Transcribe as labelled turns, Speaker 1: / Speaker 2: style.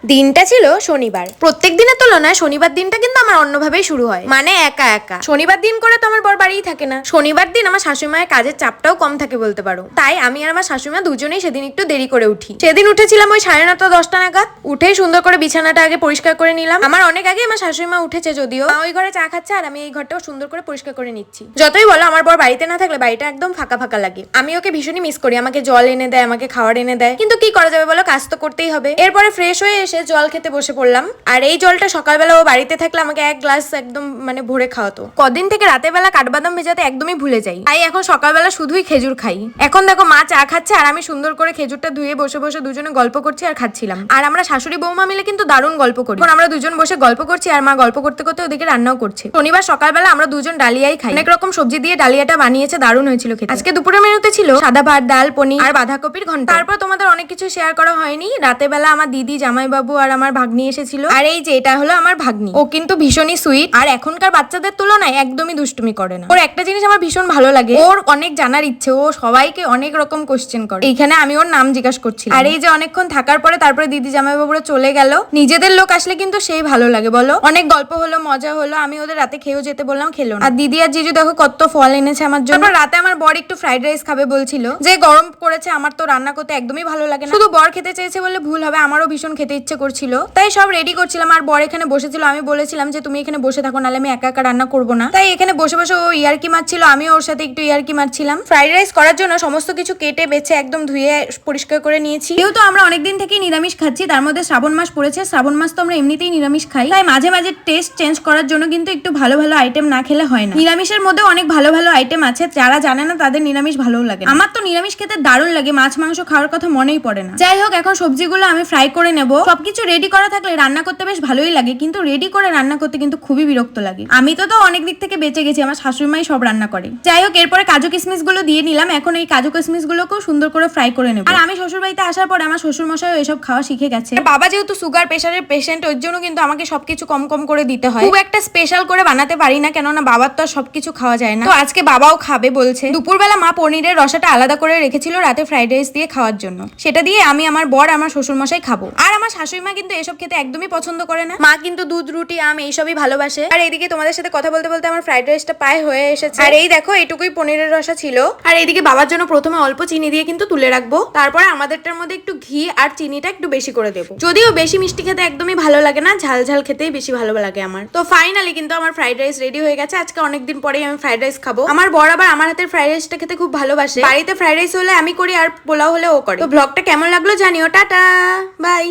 Speaker 1: দিনটা ছিল শনিবার। প্রত্যেক দিনের তুলনায় শনিবার দিনটা কিন্তু আমার অন্যভাবেই শুরু হয়, মানে একা একা। শনিবার দিন করে তো আমার বর বাড়িই থাকে না। শনিবার দিন আমার শাশুড়িমায়ের কাজের চাপটাও কম থাকে বলতে পারো, তাই আমি আর আমার শাশুড়িমা দুজনেই সেদিন একটু দেরি করে উঠি। সেদিন উঠেছিলাম ওই 9:30 10টা নাগাদ। উঠেই সুন্দর করে বিছানাটা আগে পরিষ্কার করে নিলাম। আমার অনেক আগে আমার শাশুড়িমা উঠেছে, যদিও মা ওই ঘরে চা খাচ্ছে আর আমি এই ঘরটাও সুন্দর করে পরিষ্কার করে নিচ্ছি। যতই বলো আমার বর বাড়িতে না থাকলে বাড়িটা একদম ফাঁকা ফাঁকা লাগে। আমি ওকে ভীষণই মিস করি। আমাকে জল এনে দেয়, আমাকে খাবার এনে দেয়, কিন্তু কি করা যাবে বলো, কাজ তো করতেই হবে। এরপরে ফ্রেশ হয়ে এসে জল খেতে বসে পড়লাম। আর এই জলটা সকালবেলা ও বাড়িতে থাকলে আমাকে এক গ্লাস একদম মানে ভরে খাওয়াতো। কদিন থেকে রাতের বেলা কাঠবাদাম ভেজাতে একদমই ভুলে যাই, তাই এখন সকালবেলা শুধুই খেজুর খাই। এখন দেখো মা চা খাচ্ছে আর আমি সুন্দর করে খেজুরটা ধুয়ে বসে বসে দুজনে গল্প করছি আর খাচ্ছিলাম। আর আমরা শাশুড়ি বৌমা মিলে কিন্তু দারুণ গল্প করি। এখন আমরা দুজন বসে গল্প করছি আর মা গল্প করতে করতে ওদিকে রান্নাও করছে। শনিবার সকালবেলা আমরা দুজন ডালিয়াই খাই। অনেক রকম সবজি দিয়ে ডালিয়াটা বানিয়েছে, দারুণ হয়েছিল খেতে। আজকে দুপুরের মেনুতে ছিল সাদা ভাত, ডাল, পনির আর বাঁধাকপির ঘন্ট। তারপর তোমাদের অনেক কিছু শেয়ার করা হয়নি। রাতের বেলা আমার দিদি, জামাইবাবু আর আমার ভাগ্নি এসেছিল। আর এই যে এটা হলো আমার ভাগ্নি, ও কিন্তু ভীষণই সুইট আর এখনকার বাচ্চাদের তুলনায় একদমই দুষ্টুমি করে না। ওর একটা জিনিস আমার ভীষণ ভালো লাগে, ওর অনেক জানার ইচ্ছে। ও সবাইকে অনেক রকম কোশ্চেন করে। এইখানে আমি ওর নাম জিজ্ঞাসা করছিলাম। আর এই যে অনেকক্ষণ থাকার পরে তারপরে দিদি জামাইবাবুরা চলে গেল। নিজেদের লোক আসলে কিন্তু সেই ভালো লাগে বলো। অনেক গল্প হলো, মজা হলো। আমি ওদের রাতে খেয়েও যেতে বললাম, খেলো না। আর দিদি আর জিজু দেখো কত ফল এনেছে আমার জন্য। তারপর রাতে আমার বর একটু ফ্রাইড রাইস খাবে বলছিল, যে গরম করেছে। আমার তো রান্না করতে একদমই ভালো লাগে না, শুধু বর খেতে চেয়েছে বলে ভুল হবে, আমারও ভীষণ খেতে ইচ্ছে করছিল। তাই সব রেডি করছিলাম আর বর এখানে বসেছিল। আমি বলেছিলাম যে তুমি এখানে বসে থাকো, নাহলে আমি একা একা রান্না করবো না। তাই এখানে বসে বসে ও ইয়ারকি মারছিল, আমি ওর সাথে একটু ইয়ারকি মারছিলাম। ফ্রাইড রাইস করার জন্য সমস্ত কিছু কেটে বেছে একদম ধুয়ে পরিষ্কার করে নিয়েছি। যেহেতু আমরা অনেকদিন থেকেই নিরামিষ খাচ্ছি, তার মধ্যে শ্রাবণ মাস পড়েছে। শ্রাবণ মাস তো আমরা এমনিতেই নিরামিষ খাই, তাই মাঝে মাঝে টেস্ট চেঞ্জ করার জন্য কিন্তু একটু ভালো ভালো আইটেম না খেলে হয় না। নিরামিষের মধ্যে অনেক ভালো ভালো আইটেম আছে, যারা জানে না তাদের নিরামিষ ভালোও লাগে। আমার তো নিরামিষ খেতে দারুণ লাগে, মাছ মাংস খাওয়ার কথা মনেই পড়ে না। যাই হোক, এখন সবজিগুলো আমি ফ্রাই করে নেব। সবকিছু রেডি করা থাকলে রান্না করতে বেশ ভালোই লাগে, কিন্তু রেডি করে রান্না করতে কিন্তু খুবই বিরক্ত লাগে। আমি তো অনেক দিক থেকে বেঁচে গেছি, আমার শাশুড়িমাই সব রান্না করে। যাই হোক, এরপরে কাজু কিশমিশ গুলো দিয়ে নিলাম। এখন এই কাজু কিশমিশ গুলোকেও সুন্দর করে ফ্রাই করে নেব। আর আমি শ্বশুর বাড়িতে আসার পরে আমার শ্বশুর মশাই এসব খাওয়া শিখে গেছে। বাবা যেহেতু সুগার প্রেশারের পেশেন্ট, ওর জন্য কিন্তু আমাকে সবকিছু কম কম করে দিতে হয়। খুব একটা স্পেশাল করে বানাতে পারি না, কেননা বাবার তো সবকিছু খাওয়া যায় না। তো আজকে বাবাও খাবে বলছে। দুপুরবেলা মা পনিরের রসাটা আলাদা করে রেখেছিল রাতে ফ্রাইড রাইস দিয়ে খাওয়ার জন্য। সেটা দিয়ে আমি, আমার বর, আমার শ্বশুর মশাই খাবো। আর আমার শাশুড়ি মা কিন্তু এসব খেতে একদমই পছন্দ করে না। মা কিন্তু দুধ, রুটি, আম এইসবই ভালোবাসে। আর এইদিকে তোমাদের সাথে কথা বলতে বলতে আমার ফ্রাইড রাইসটা প্রায় হয়ে এসেছে। আর এই দেখো, এইটুকুই পনিরের রসা ছিল। আর এইদিকে বাবার জন্য প্রথমে অল্প চিনি দিয়ে কিন্তু তুলে রাখবো, তারপরে আমাদেরটার মধ্যে একটু ঘি আর চিনিটা একটু বেশি করে দেবো। যদিও বেশি মিষ্টি খেতে একদমই ভালো লাগে না, ঝাল ঝাল খেতেই বেশি ভালো লাগে আমার। তো ফাইনালি কিন্তু আমার ফ্রাইড রাইস রেডি হয়ে গেছে। আজকে অনেকদিন পরেই আমি ফ্রাইড রাইস খাবো। আমার বর আবার আমার হাতের ফ্রাইড রাইসটা খেতে খুব ভালোবাসে। বাড়িতে ফ্রাইড রাইস হলে আমি করি আর পোলাও হলে ও করে। তো ব্লগটা কেমন লাগলো জানিও। Tata, by.